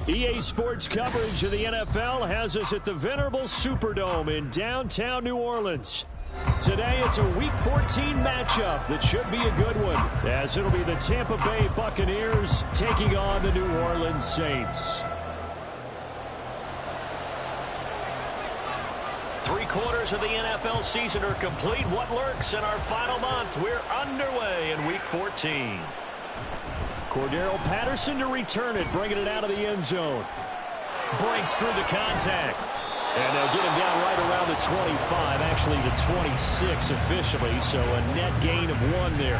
EA Sports coverage of the NFL has us at the venerable Superdome in downtown New Orleans. Today, it's a Week 14 matchup that should be a good one, as it'll be the Tampa Bay Buccaneers taking on the New Orleans Saints. 3/4 of the NFL season are complete. What lurks in our final month? We're underway in Week 14. Cordero Patterson to return it, bringing it out of the end zone. Breaks through the contact. And they'll get him down right around the 25, actually the 26 officially, so a net gain of 1 there.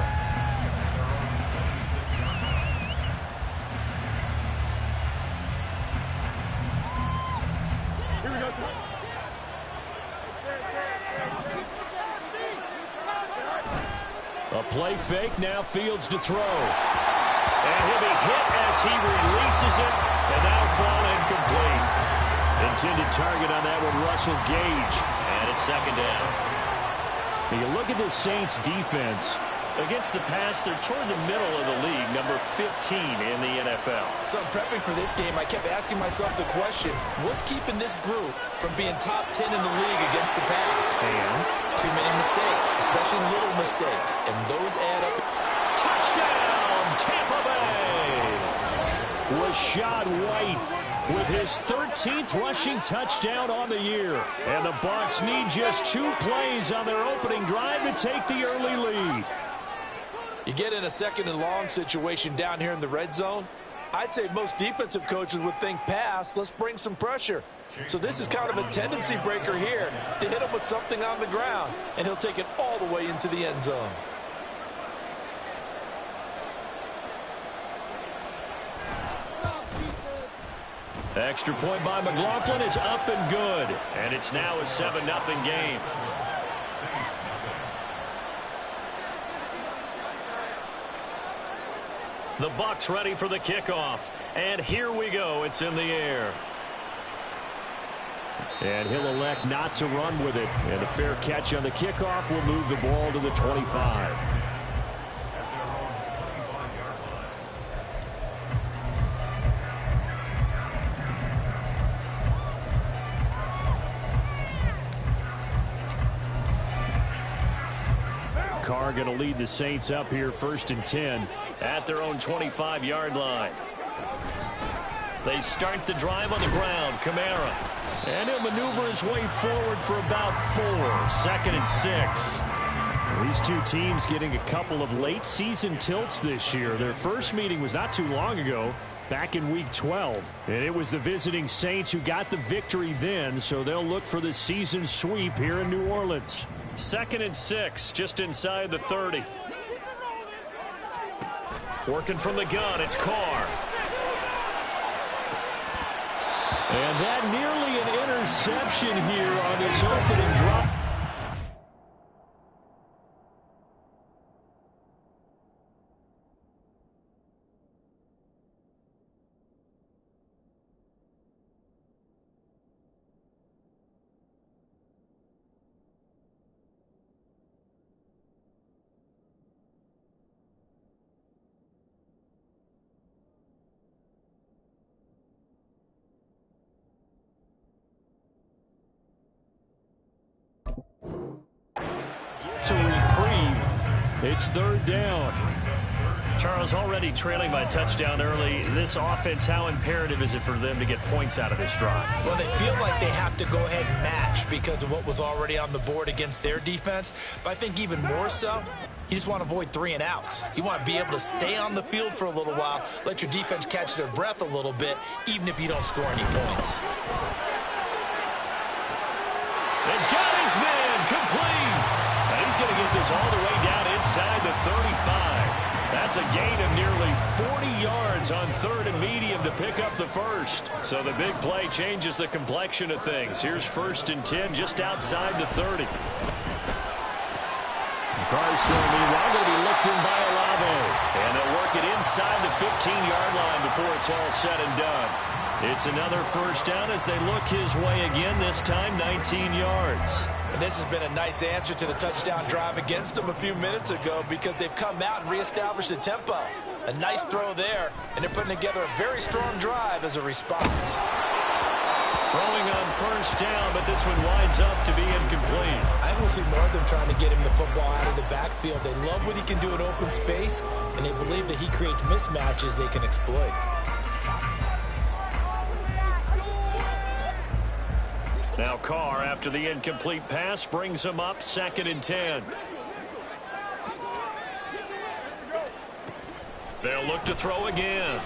A play fake, now Fields to throw. And he'll be hit as he releases it, and that'll fall incomplete. Intended target on that one, Russell Gage. And it's second down. When you look at the Saints defense, against the pass, they're toward the middle of the league, number 15 in the NFL. So I'm prepping for this game. I kept asking myself the question, what's keeping this group from being top 10 in the league against the pass? And too many mistakes, especially little mistakes. And those add up. Touchdown, Tampa Bay! Rashad White with his 13th rushing touchdown on the year. And the Bucs need just 2 plays on their opening drive to take the early lead. You get in a second and long situation down here in the red zone. I'd say most defensive coaches would think pass, let's bring some pressure. So this is kind of a tendency breaker here to hit him with something on the ground, and he'll take it all the way into the end zone. Extra point by McLaughlin is up and good. And it's now a 7-0 game. The Bucs ready for the kickoff. And here we go. It's in the air. And he'll elect not to run with it. And a fair catch on the kickoff will move the ball to the 25. Carr going to lead the Saints up here, 1st and 10 at their own 25-yard line. They start the drive on the ground. Kamara. And he'll maneuver his way forward for about 4. 2nd and 6. These two teams getting a couple of late season tilts this year. Their first meeting was not too long ago, back in Week 12. And it was the visiting Saints who got the victory then, so they'll look for the season sweep here in New Orleans. 2nd and 6, just inside the 30. Working from the gun, it's Carr. And that nearly an interception here on this opening drive. To reprieve. It's 3rd down. Charles, already trailing by a touchdown early. This offense, how imperative is it for them to get points out of this drive? Well, they feel like they have to go ahead and match because of what was already on the board against their defense. But I think even more so, you just want to avoid 3 and outs. You want to be able to stay on the field for a little while, let your defense catch their breath a little bit, even if you don't score any points. They've got his man complete. And he's going to get this all the way down inside the 35. That's a gain of nearly 40 yards on 3rd and medium to pick up the first. So the big play changes the complexion of things. Here's 1st and 10 just outside the 30. Carr's throw, meanwhile, going to be looked in by Olave. And they'll work it inside the 15-yard line before it's all said and done. It's another 1st down as they look his way again, this time 19 yards. And this has been a nice answer to the touchdown drive against them a few minutes ago because they've come out and reestablished the tempo. A nice throw there, and they're putting together a very strong drive as a response. Throwing on first down, but this one winds up to be incomplete. I will see more of them trying to get him the football out of the backfield. They love what he can do in open space, and they believe that he creates mismatches they can exploit. Now Carr, after the incomplete pass, brings him up 2nd and 10. They'll look to throw again.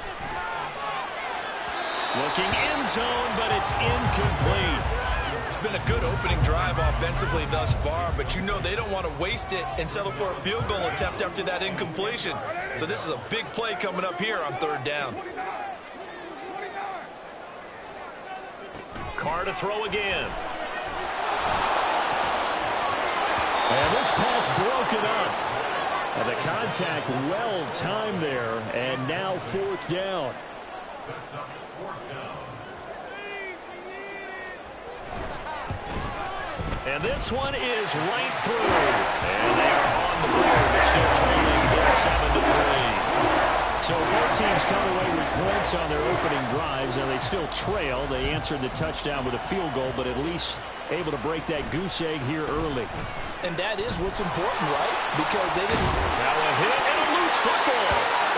Looking end zone, but it's incomplete. It's been a good opening drive offensively thus far, but you know they don't want to waste it and settle for a field goal attempt after that incompletion. So this is a big play coming up here on 3rd down. Carr to throw again. And this pass broken up. And the contact well timed there, and now 4th down. And this one is right through. And they are on the board, but still trailing. It's 7-3. So both teams come away with points on their opening drives, and they still trail. They answered the touchdown with a field goal, but at least able to break that goose egg here early. And that is what's important, right? Because they didn't... Now a hit and a loose football.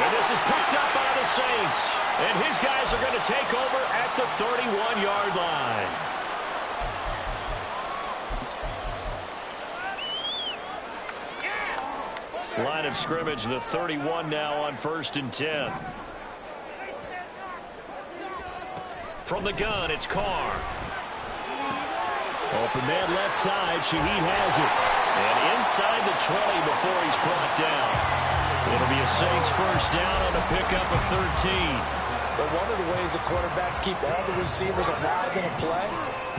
And this is picked up by the Saints. And his guys are going to take over at the 31-yard line. Line of scrimmage, the 31 now on 1st and 10. From the gun, it's Carr. Open man left side. Shaheed has it. And inside the 20 before he's brought down. It'll be a Saints first down on a pickup of 13. But one of the ways the quarterbacks keep all the receivers alive in a play,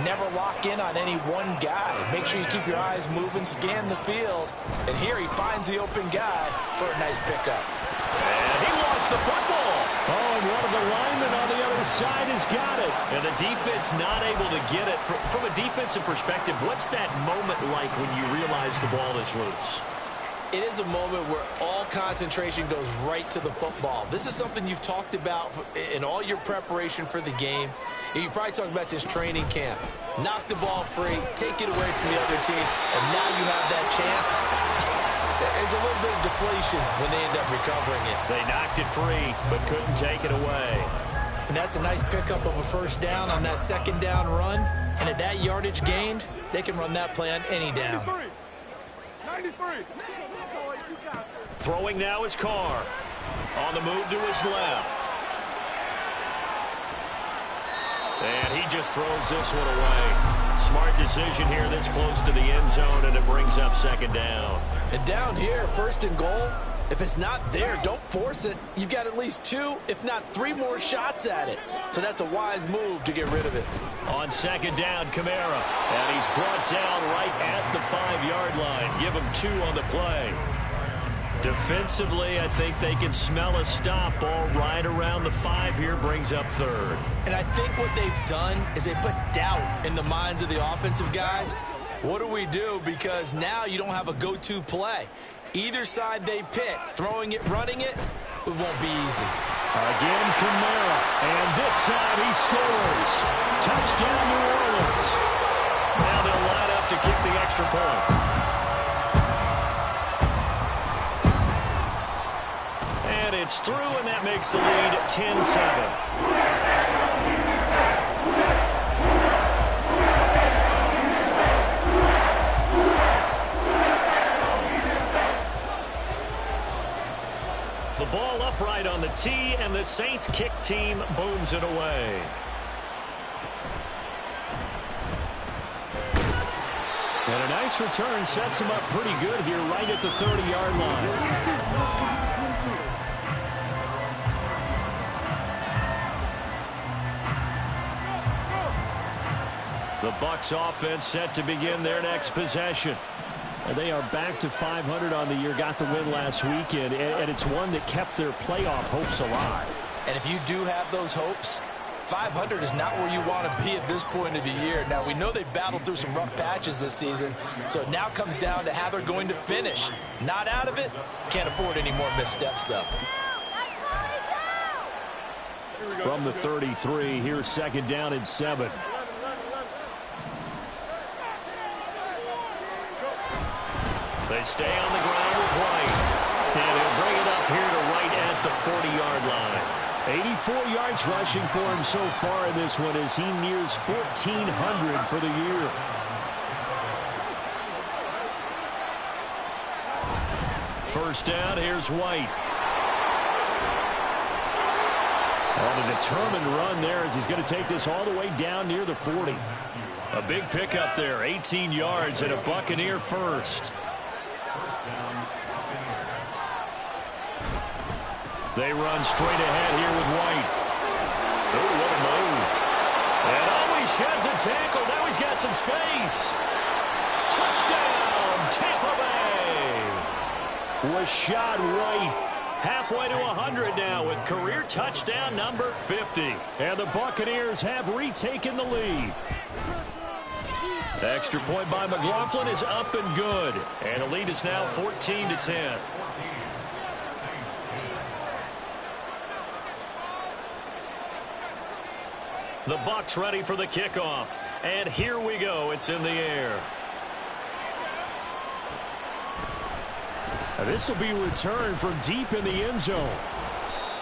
never lock in on any one guy. Make sure you keep your eyes moving, scan the field. And here he finds the open guy for a nice pickup. And he lost the football. Oh, and one of the linemen on the other side has got it. And the defense not able to get it. From a defensive perspective, what's that moment like when you realize the ball is loose? It is a moment where all concentration goes right to the football. This is something you've talked about in all your preparation for the game. You probably talked about since training camp. Knock the ball free, take it away from the other team, and now you have that chance. There's a little bit of deflation when they end up recovering it. They knocked it free, but couldn't take it away. And that's a nice pickup of a first down on that 2nd down run. And at that yardage gained, they can run that play on any down. 93. Throwing now is Carr. On the move to his left. And he just throws this one away. Smart decision here this close to the end zone, and it brings up 2nd down. And down here, 1st and goal, if it's not there, don't force it. You've got at least 2, if not 3 more shots at it. So that's a wise move to get rid of it. On 2nd down, Kamara. And he's brought down right at the 5-yard line. Give him 2 on the play. Defensively, I think they can smell a stop. Ball right around the 5 here, brings up 3rd. And I think what they've done is they put doubt in the minds of the offensive guys. What do we do? Because now you don't have a go-to play. Either side they pick, throwing it, running it, it won't be easy. Again, Kamara. And this time he scores. Touchdown, New Orleans. Now they'll line up to kick the extra point. And it's through, and that makes the lead 10-7. The ball upright on the tee, and the Saints kick team booms it away. And a nice return sets him up pretty good here right at the 30-yard line. The Bucs offense set to begin their next possession. And they are back to 500 on the year, got the win last weekend, and it's one that kept their playoff hopes alive. And if you do have those hopes, 500 is not where you want to be at this point of the year. Now, we know they've battled through some rough patches this season, so it now comes down to how they're going to finish. Not out of it, can't afford any more missteps, though. From the 33, here's 2nd down and 7. They stay on the ground with White. And he'll bring it up here to right at the 40-yard line. 84 yards rushing for him so far in this one as he nears 1,400 for the year. First down, here's White. On a determined run there as he's going to take this all the way down near the 40. A big pickup there, 18 yards and a Buccaneer first. They run straight ahead here with White. Oh, what a move. And he sheds a tackle. Now he's got some space. Touchdown, Tampa Bay. Rashad White, halfway to 100 now with career touchdown number 50. And the Buccaneers have retaken the lead. The extra point by McLaughlin is up and good. And the lead is now 14-10. The Bucs ready for the kickoff. And here we go. It's in the air. This will be returned from deep in the end zone.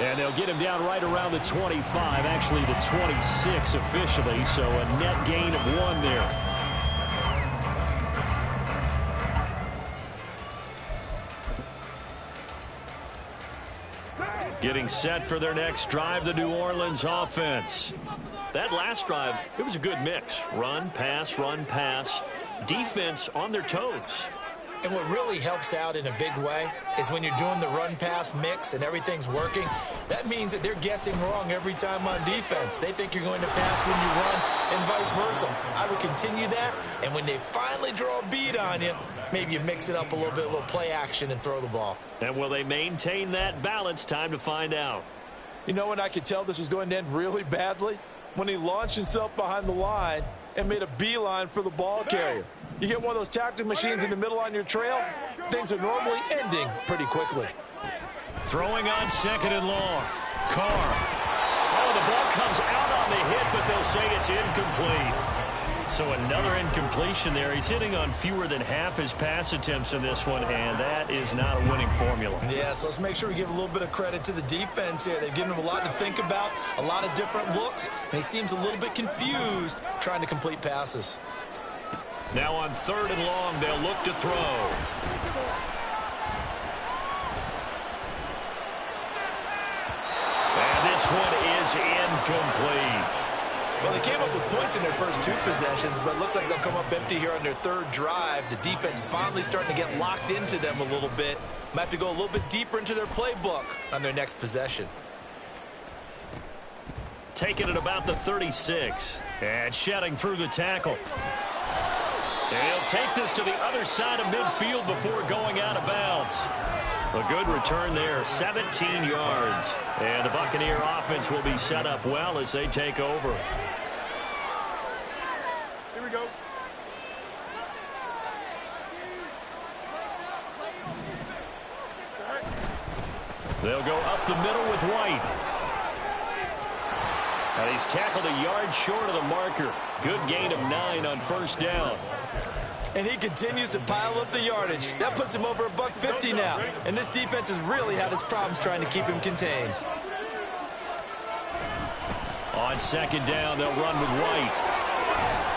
And they'll get him down right around the 25, actually the 26 officially, so a net gain of 1 there. Getting set for their next drive, the New Orleans offense. That last drive, it was a good mix. Run, pass, defense on their toes. And what really helps out in a big way is when you're doing the run-pass mix and everything's working, that means that they're guessing wrong every time on defense. They think you're going to pass when you run and vice versa. I would continue that, and when they finally draw a bead on you, maybe you mix it up a little bit, a little play action and throw the ball. And will they maintain that balance? Time to find out. You know when I could tell this was going to end really badly? When he launched himself behind the line and made a beeline for the ball carrier. You get one of those tackling machines in the middle on your trail, things are normally ending pretty quickly. Throwing on 2nd and long. Carr. Oh, the ball comes out on the hit, but they'll say it's incomplete. So another incompletion there. He's hitting on fewer than half his pass attempts in this one, and that is not a winning formula. Yeah, so let's make sure we give a little bit of credit to the defense here. They've given him a lot to think about, a lot of different looks, and he seems a little bit confused trying to complete passes. Now on 3rd and long, they'll look to throw. And this one is incomplete. Well, they came up with points in their first 2 possessions, but it looks like they'll come up empty here on their 3rd drive. The defense finally starting to get locked into them a little bit. Might have to go a little bit deeper into their playbook on their next possession. Taking it about the 36. And shedding through the tackle. And he'll take this to the other side of midfield before going out of bounds. A good return there, 17 yards. And the Buccaneer offense will be set up well as they take over. Here we go. They'll go up the middle with White. And he's tackled a yard short of the marker. Good gain of 9 on 1st down. And he continues to pile up the yardage. That puts him over $150 now. And this defense has really had its problems trying to keep him contained. On 2nd down, they'll run with White.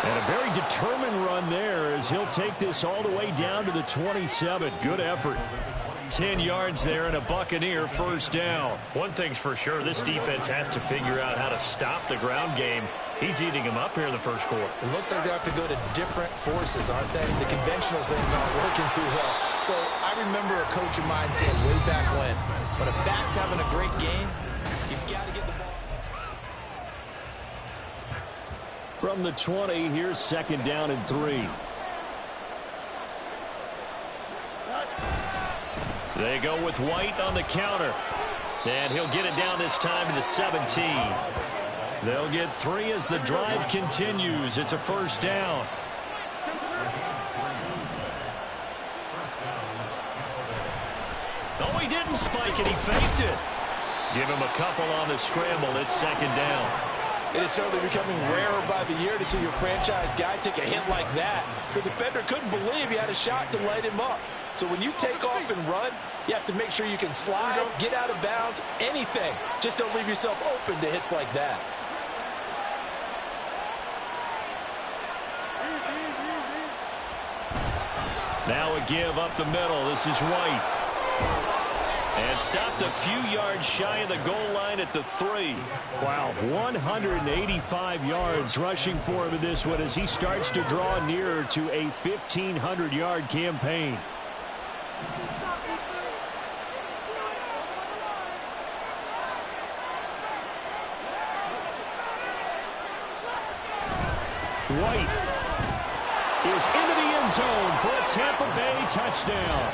And a very determined run there as he'll take this all the way down to the 27. Good effort. 10 yards there and a Buccaneer first down. One thing's for sure, this defense has to figure out how to stop the ground game. He's eating them up here in the first quarter. It looks like they have to go to different forces, aren't they? The conventional things aren't working too well. So I remember a coach of mine saying way back when a back's having a great game, you've got to get the ball. From the 20, here's 2nd down and 3. They go with White on the counter. And he'll get it down this time to the 17. They'll get 3 as the drive continues. It's a first down. Oh, he didn't spike it. He faked it. Give him a couple on the scramble. It's second down. It is certainly becoming rarer by the year to see your franchise guy take a hit like that. The defender couldn't believe he had a shot to light him up. So when you take off and run, you have to make sure you can slide, get out of bounds, anything. Just don't leave yourself open to hits like that. Now a give up the middle. This is White. And stopped a few yards shy of the goal line at the 3. Wow, 185 yards rushing for him in this one as he starts to draw nearer to a 1,500-yard campaign. White is into the end zone for a Tampa Bay touchdown.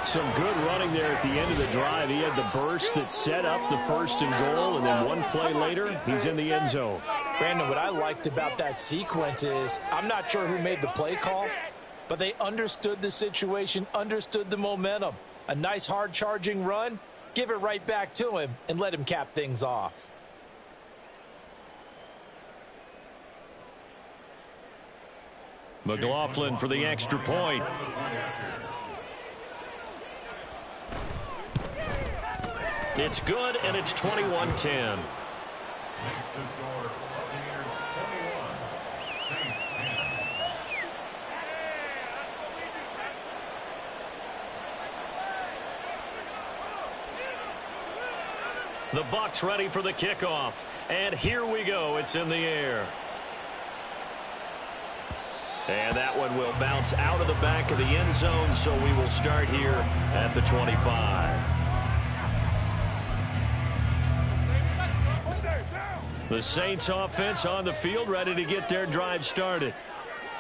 Some good running there at the end of the drive. He had the burst that set up the 1st and goal, and then one play later, he's in the end zone. Brandon, what I liked about that sequence is I'm not sure who made the play call, but they understood the situation, understood the momentum. A nice hard-charging run, give it right back to him, and let him cap things off. McLaughlin for the extra point. It's good, and it's 21-10. Makes the score Buccaneers 21, Saints 10. The Bucs ready for the kickoff. And here we go. It's in the air. And that one will bounce out of the back of the end zone, so we will start here at the 25. The Saints offense on the field, ready to get their drive started.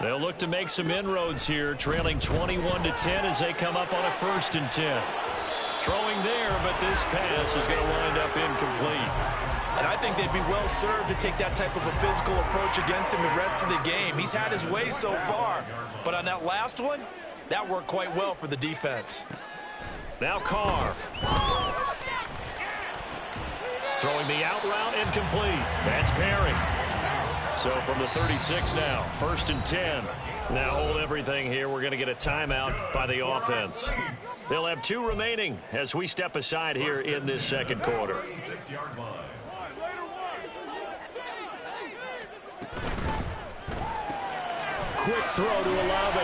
They'll look to make some inroads here, trailing 21-10 as they come up on a 1st and 10. Throwing there, but this pass is going to wind up incomplete. And I think they'd be well served to take that type of a physical approach against him the rest of the game. He's had his way so far, but on that last one, that worked quite well for the defense. Now Carr. Throwing the out route incomplete. That's Perry. So from the 36 now, 1st and 10. Now hold everything here. We're going to get a timeout by the offense. They'll have 2 remaining as we step aside here in this second quarter. 6-yard line. Quick throw to Olave.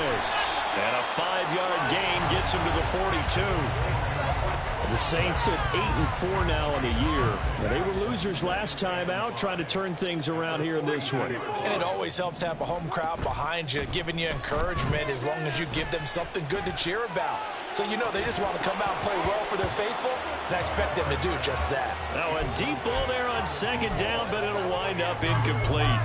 And a 5-yard gain gets him to the 42. The Saints at 8-4 now in the year. Now, they were losers last time out, trying to turn things around here in this one. And it always helps to have a home crowd behind you, giving you encouragement as long as you give them something good to cheer about. So you know they just want to come out and play well for their faithful, and I expect them to do just that. Now a deep ball there on 2nd down, but it'll wind up incomplete.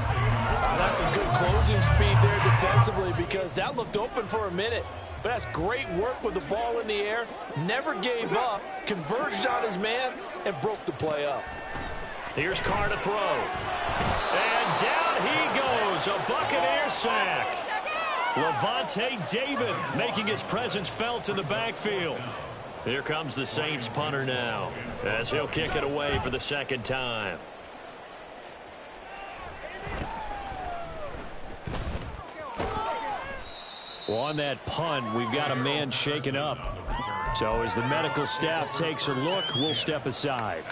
That's some good closing speed there defensively because that looked open for a minute. But that's great work with the ball in the air. Never gave up, converged on his man, and broke the play up. Here's Carr to throw. And down he goes. A Buccaneer sack. Levante David making his presence felt in the backfield. Here comes the Saints punter now as he'll kick it away for the 2nd time. Well, on that punt, we've got a man shaken up. So as the medical staff takes a look, we'll step aside.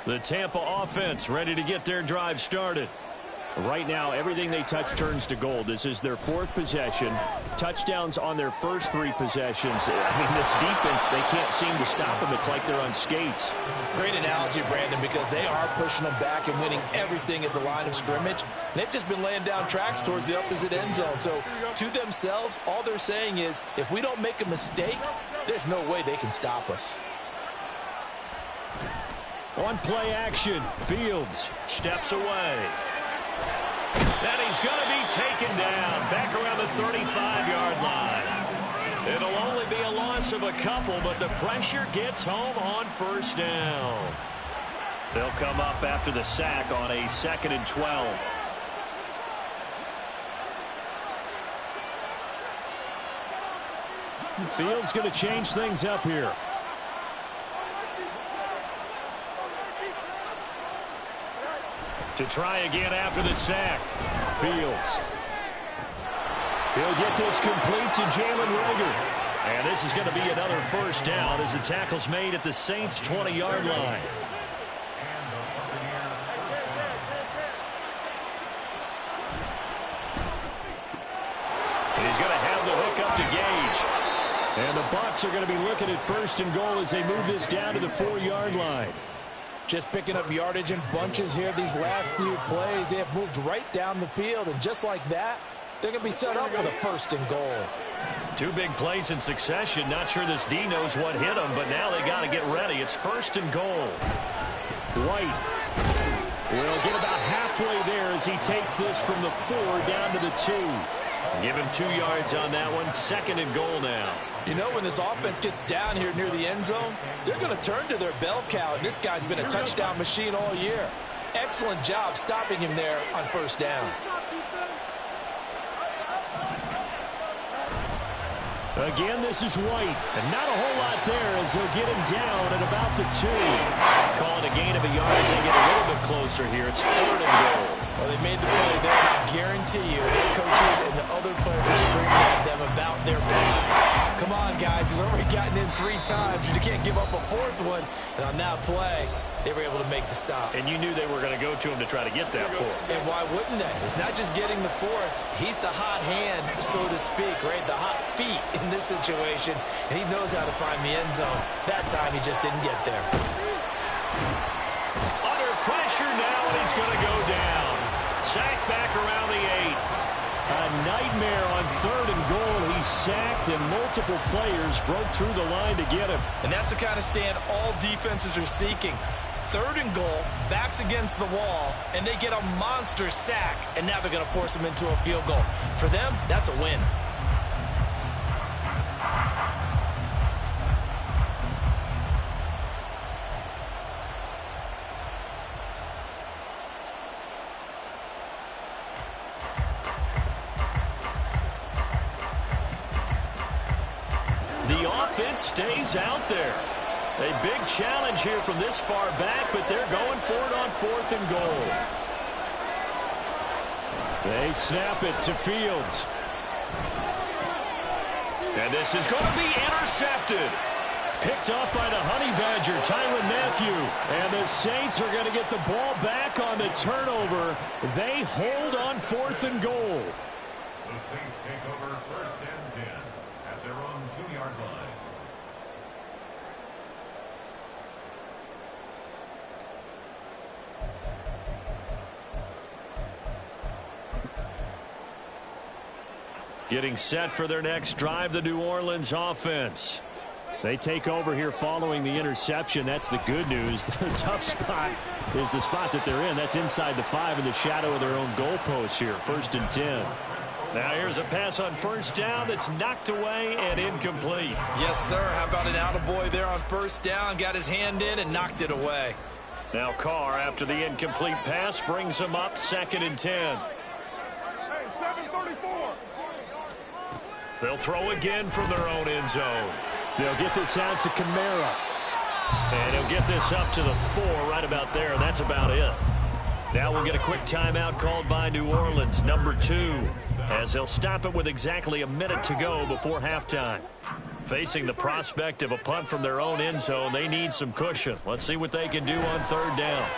The Tampa offense ready to get their drive started. Right now, everything they touch turns to gold. This is their 4th possession. Touchdowns on their first 3 possessions. I mean, this defense, they can't seem to stop them. It's like they're on skates. Great analogy, Brandon, because they are pushing them back and winning everything at the line of scrimmage. They've just been laying down tracks towards the opposite end zone. So to themselves, all they're saying is, if we don't make a mistake, there's no way they can stop us. On play action, Fields Steps away. And he's going to be taken down back around the 35-yard line. It'll only be a loss of a couple, but the pressure gets home on 1st down. They'll come up after the sack on a 2nd and 12. Fields going to change things up here. To try again after the sack. Fields. He'll get this complete to Jalen Reagor. And this is going to be another first down as the tackle's made at the Saints' 20-yard line. He's going to have the hook up to Gage. And the Bucs are going to be looking at first and goal as they move this down to the 4-yard line. Just picking up yardage in bunches here these last few plays. They have moved right down the field, and just like that, they're going to be set up with a first and goal. 2 big plays in succession. Not sure this D knows what hit them, but now they got to get ready. It's first and goal. White will get about halfway there as he takes this from the 4 down to the 2. Give him 2 yards on that one. Second and goal now. You know, when this offense gets down here near the end zone, they're going to turn to their bell cow. And this guy's been a touchdown machine all year. Excellent job stopping him there on first down. Again, this is White. And not a whole lot there as he'll get him down at about the 2. Call it a gain of a yard as they get a little bit closer here. It's third and goal. Well, they made the play there, and I guarantee you their coaches and the other players are screaming at them about their pride. Come on, guys. He's already gotten in 3 times. You can't give up a 4th one. And on that play, they were able to make the stop. And you knew they were going to go to him to try to get that 4th. And why wouldn't they? It's not just getting the 4th. He's the hot hand, so to speak, right? The hot feet in this situation. And he knows how to find the end zone. That time, he just didn't get there. Under pressure now, and he's going to go down. Sacked back around the 8. A nightmare on third and goal. He's sacked, and multiple players broke through the line to get him. And that's the kind of stand all defenses are seeking. Third and goal, backs against the wall, and they get a monster sack, and now they're going to force him into a field goal. For them, that's a win. The offense stays out there. A big challenge here from this far back, but they're going for it on 4th and goal. They snap it to Fields. And this is going to be intercepted. Picked up by the Honey Badger, Tyrann Mathieu. And the Saints are going to get the ball back on the turnover. They hold on 4th and goal. The Saints take over first and 10 at their own 2-yard line. Getting set for their next drive, the New Orleans offense. They take over here following the interception. That's the good news. The tough spot is the spot that they're in. That's inside the 5 in the shadow of their own goalpost here. First and 10. Now here's a pass on first down that's knocked away and incomplete. Yes, sir. How about an attaboy there on first down? Got his hand in and knocked it away. Now Carr, after the incomplete pass, brings him up 2nd and 10. They'll throw again from their own end zone. They'll get this out to Kamara. And he'll get this up to the 4 right about there, and that's about it. Now we'll get a quick timeout called by New Orleans, number 2, as they'll stop it with exactly a minute to go before halftime. Facing the prospect of a punt from their own end zone, they need some cushion. Let's see what they can do on 3rd down.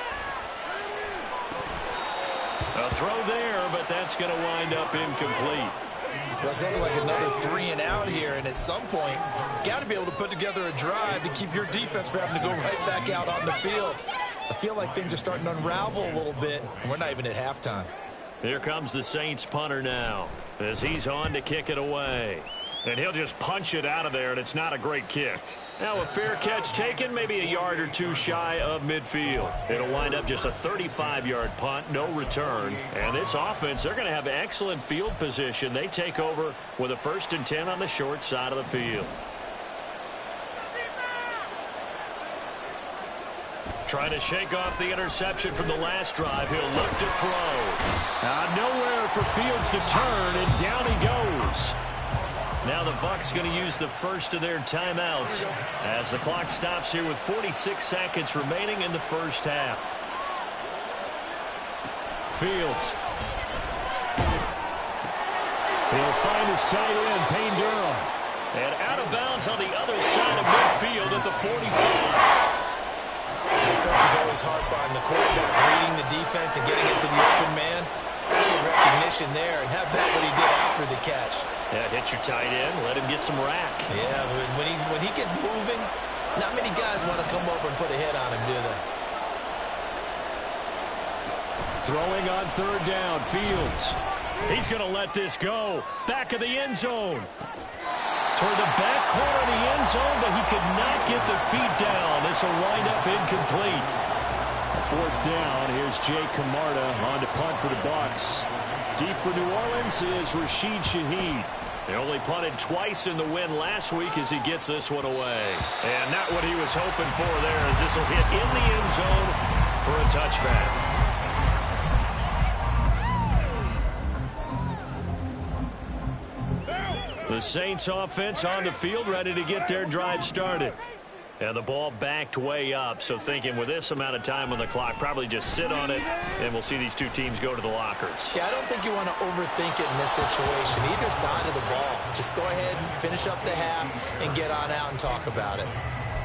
A throw there, but that's going to wind up incomplete. Well, it's looking like another 3 and out here, and at some point, got to be able to put together a drive to keep your defense from having to go right back out on the field. I feel like things are starting to unravel a little bit, and we're not even at halftime. Here comes the Saints punter now, as he's on to kick it away. And he'll just punch it out of there, and it's not a great kick. Now a fair catch taken, maybe a yard or 2 shy of midfield. It'll wind up just a 35-yard punt, no return. And this offense, they're going to have excellent field position. They take over with a 1st and 10 on the short side of the field. Trying to shake off the interception from the last drive. He'll look to throw. Nowhere for Fields to turn, and down he goes. Now the Bucs going to use the first of their timeouts as the clock stops here with 46 seconds remaining in the first half. Fields. He'll find his tight end, Payne Durham. And out of bounds on the other side of midfield at the 45. The coach is always hard on the quarterback reading the defense and getting into the open man. That's the recognition there, and have that what he did after the catch. Yeah, hit your tight end, let him get some rack. Yeah, when he gets moving, not many guys want to come over and put a hit on him, do they? Throwing on third down, Fields. He's going to let this go. Back of the end zone. Toward the back corner of the end zone, but he could not get the feet down. This will wind up incomplete. Fourth down, here's Jay Camarda on to punt for the Bucs. Deep for New Orleans is Rashid Shaheed. They only punted twice in the win last week as he gets this one away. And not what he was hoping for there, as this will hit in the end zone for a touchback. The Saints offense on the field, ready to get their drive started. And the ball backed way up, so thinking with this amount of time on the clock, probably just sit on it, and we'll see these two teams go to the lockers. Yeah, I don't think you want to overthink it in this situation. Either side of the ball, just go ahead and finish up the half and get on out and talk about it.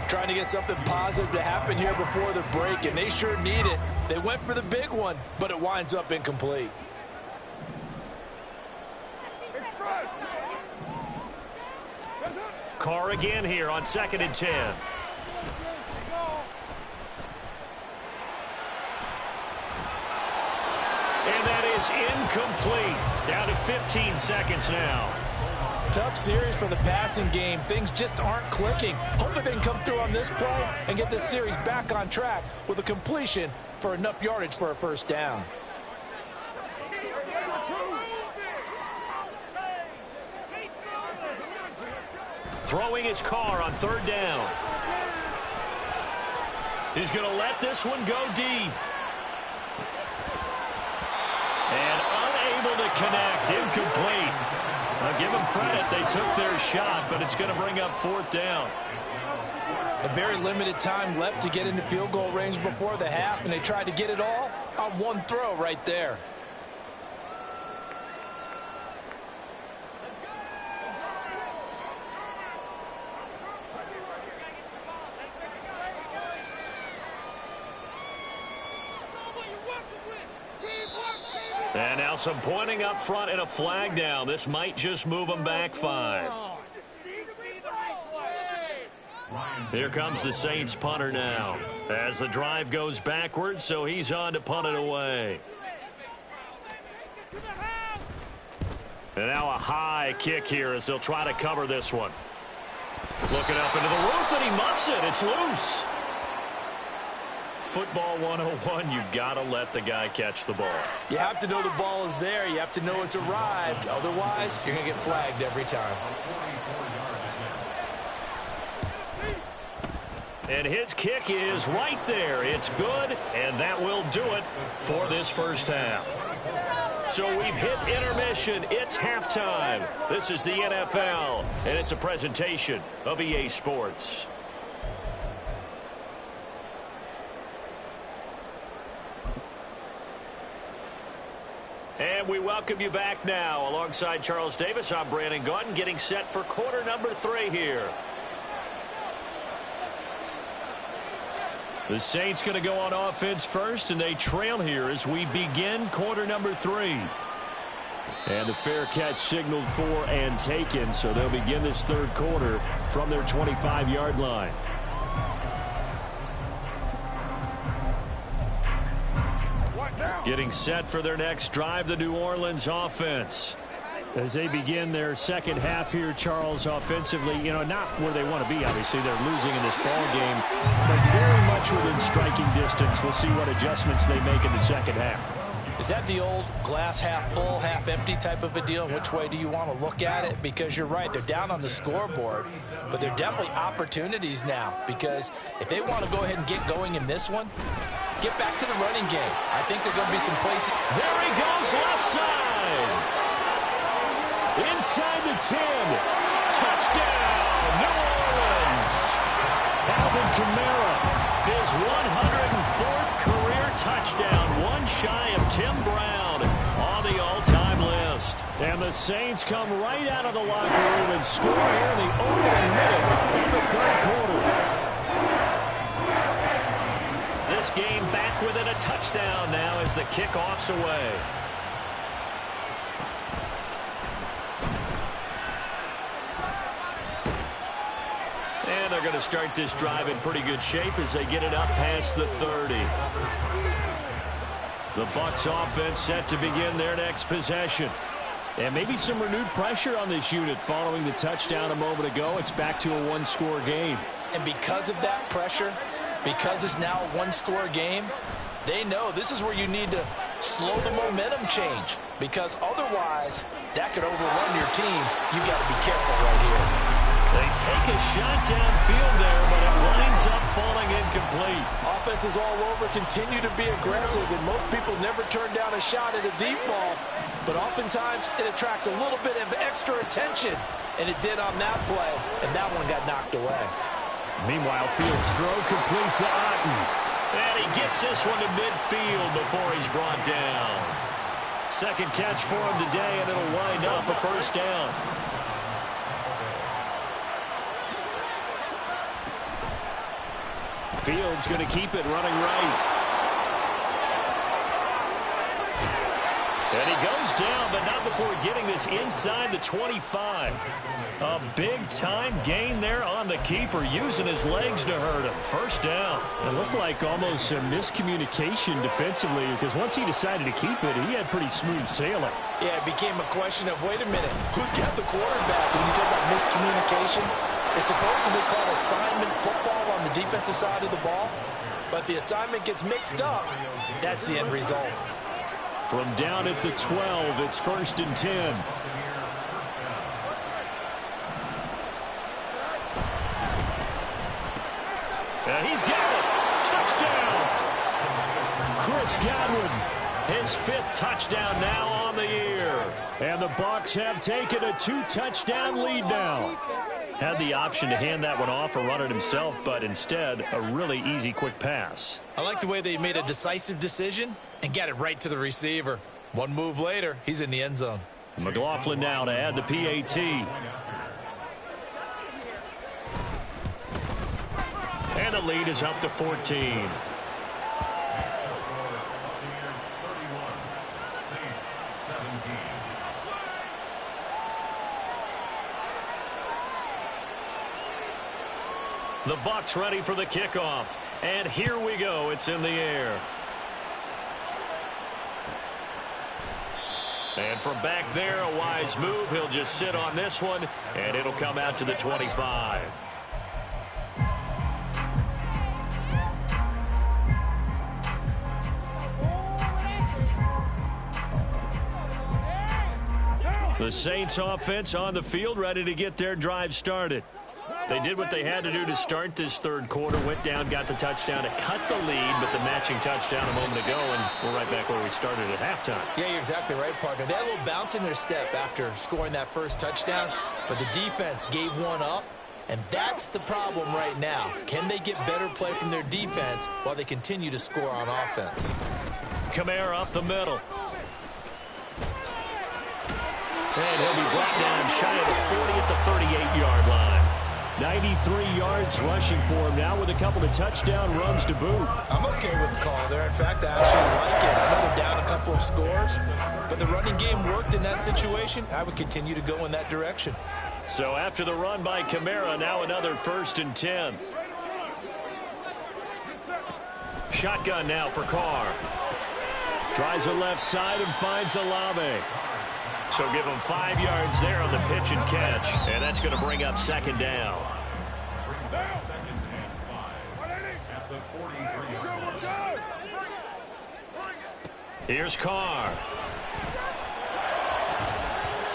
Trying to get something positive to happen here before the break, and they sure need it. They went for the big one, but it winds up incomplete. Carr again here on 2nd and 10. And that is incomplete. Down to 15 seconds now. Tough series for the passing game. Things just aren't clicking. Hoping they can come through on this play and get this series back on track with a completion for enough yardage for a first down. Throwing his Carr on third down. He's going to let this one go deep. And unable to connect. Incomplete. I'll give them credit. They took their shot, but it's going to bring up fourth down. A very limited time left to get into field goal range before the half, and they tried to get it all on one throw right there. And now some pointing up front and a flag down. This might just move them back 5. Here comes the Saints punter now as the drive goes backwards, so he's on to punt it away. And now a high kick here as they'll try to cover this one. Looking up into the roof, and he muffs it. It's loose. Football 101, you've got to let the guy catch the ball. You have to know the ball is there. You have to know it's arrived. Otherwise, you're going to get flagged every time. And his kick is right there. It's good, and that will do it for this first half. So we've hit intermission. It's halftime. This is the NFL, and it's a presentation of EA Sports. And we welcome you back now. Alongside Charles Davis, I'm Brandon Gaudin, getting set for quarter number 3 here. The Saints going to go on offense first, and they trail here as we begin quarter number 3. And the fair catch signaled for and taken, so they'll begin this third quarter from their 25-yard line. Getting set for their next drive, the New Orleans offense. As they begin their second half here, Charles, offensively, not where they want to be, obviously. They're losing in this ball game, but very much within striking distance. We'll see what adjustments they make in the second half. Is that the old glass half full, half empty type of a deal? Which way do you want to look at it? Because you're right, they're down on the scoreboard, but they're definitely opportunities now, because if they want to go ahead and get going in this one, get back to the running game. I think there's going to be some places. There he goes, left side. Inside the 10. Touchdown, New Orleans. Alvin Kamara, his 104th career touchdown, one shy of Tim Brown on the all-time list. And the Saints come right out of the locker room and score here in the opening minute of the third quarter. This game back within a touchdown now as the kickoff's away. And they're going to start this drive in pretty good shape as they get it up past the 30. The Bucs offense set to begin their next possession. And maybe some renewed pressure on this unit following the touchdown a moment ago. It's back to a one-score game. And because of that pressure, because it's now a one-score game, they know this is where you need to slow the momentum change, because otherwise that could overrun your team. You've got to be careful right here. They take a shot downfield there, but it winds up falling incomplete. Offenses all over continue to be aggressive, and most people never turn down a shot at a deep ball. But oftentimes it attracts a little bit of extra attention, and it did on that play, and that one got knocked away. Meanwhile, Fields' throw complete to Otten. And he gets this one to midfield before he's brought down. Second catch for him today, and it'll wind up a first down. Fields going to keep it running right. And he goes down, but not before getting this inside the 25. A big-time gain there on the keeper, using his legs to hurt him. First down. It looked like almost a miscommunication defensively, because once he decided to keep it, he had pretty smooth sailing. Yeah, it became a question of, wait a minute, who's got the quarterback? When you talk about miscommunication, it's supposed to be called assignment football on the defensive side of the ball, but the assignment gets mixed up. That's the end result. From down at the 12, it's 1st and 10. And he's got it. Touchdown. Chris Godwin, his 5th touchdown now on the year. And the Bucs have taken a 2-touchdown lead now. Had the option to hand that one off or run it himself, but instead, a really easy, quick pass. I like the way they made a decisive decision and got it right to the receiver. One move later, he's in the end zone. McLaughlin now to add the PAT. And the lead is up to 14. The Bucs ready for the kickoff. And here we go. It's in the air. And from back there, a wise move. He'll just sit on this one, and it'll come out to the 25. The Saints offense on the field, ready to get their drive started. They did what they had to do to start this third quarter, went down, got the touchdown to cut the lead, but the matching touchdown a moment ago, and we're right back where we started at halftime. Yeah, you're exactly right, partner. They had a little bounce in their step after scoring that first touchdown, but the defense gave one up, and that's the problem right now. Can they get better play from their defense while they continue to score on offense? Kamara up the middle. And he'll be brought down shy of the 40 at the 38-yard line. 93 yards rushing for him now with a couple of touchdown runs to boot. I'm okay with the call there. In fact, I actually like it. I know they're down a couple of scores, but the running game worked in that situation. I would continue to go in that direction. So after the run by Kamara, now another 1st and 10. Shotgun now for Carr. Tries the left side and finds Olave. So give him 5 yards there on the pitch and catch. And that's going to bring up 2nd down. Brings up 2nd and 5 at the 43-yard line. Here's Carr.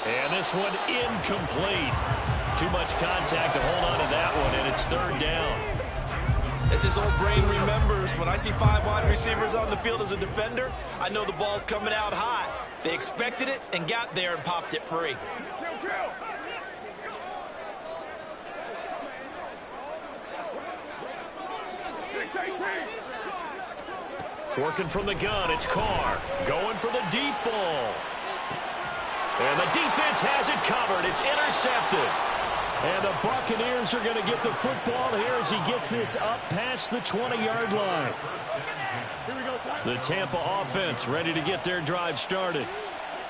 And this one incomplete. Too much contact to hold on to that one, and it's 3rd down. As his old brain remembers, when I see 5 wide receivers on the field as a defender, I know the ball's coming out hot. They expected it and got there and popped it free. Working from the gun, it's Carr. Going for the deep ball. And the defense has it covered. It's intercepted. And the Buccaneers are going to get the football here as he gets this up past the 20-yard line. The Tampa offense ready to get their drive started.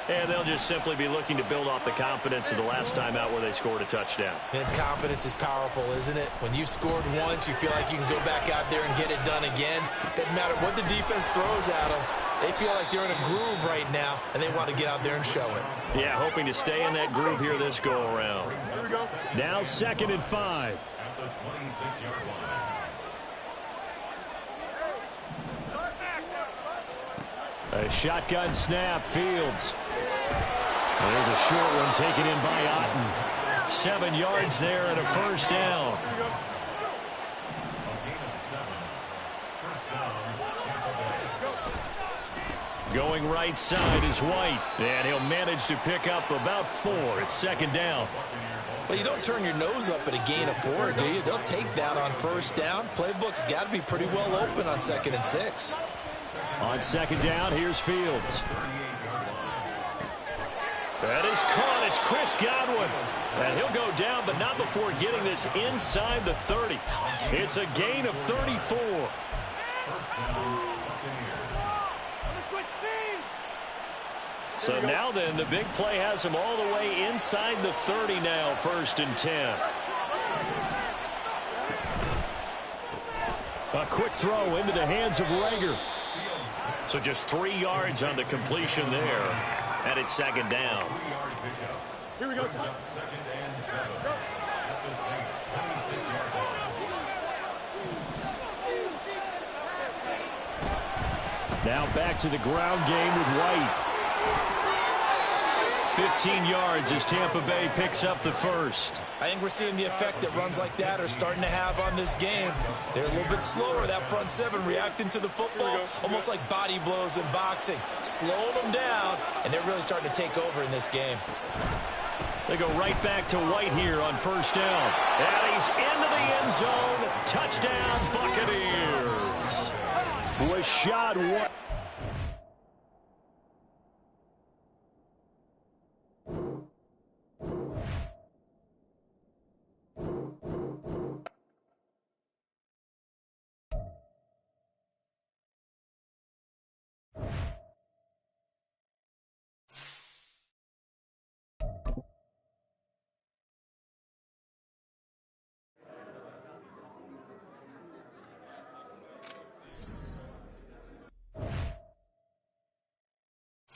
And they'll just simply be looking to build off the confidence of the last time out where they scored a touchdown. And confidence is powerful, isn't it? When you've scored once, you feel like you can go back out there and get it done again. Doesn't matter what the defense throws at them. They feel like they're in a groove right now, and they want to get out there and show it. Yeah, hoping to stay in that groove here this go-around. Now 2nd and 5. At the 26-yard line. A shotgun snap, Fields. There's a short one taken in by Otten. 7 yards there and a first down. A gain of 7. First down, Tampa Bay. Going right side is White. And he'll manage to pick up about 4. It's 2nd down. Well, you don't turn your nose up at a gain of 4, do you? They'll take that on first down. Playbook's got to be pretty well open on 2nd and 6. On 2nd down, here's Fields. That is caught. It's Chris Godwin. And he'll go down, but not before getting this inside the 30. It's a gain of 34. So now then, the big play has him all the way inside the 30 now, 1st and 10. A quick throw into the hands of Rager. So just 3 yards on the completion there. And it's 2nd down. Here we go. 2nd and 7. At the Saints 26-yard line. Now back to the ground game with White. 15 yards as Tampa Bay picks up the first. I think we're seeing the effect that runs like that are starting to have on this game. They're a little bit slower, that front 7, reacting to the football, almost like body blows in boxing, slowing them down, and they're really starting to take over in this game. They go right back to White here on first down. And he's into the end zone. Touchdown, Buccaneers. Rashad White.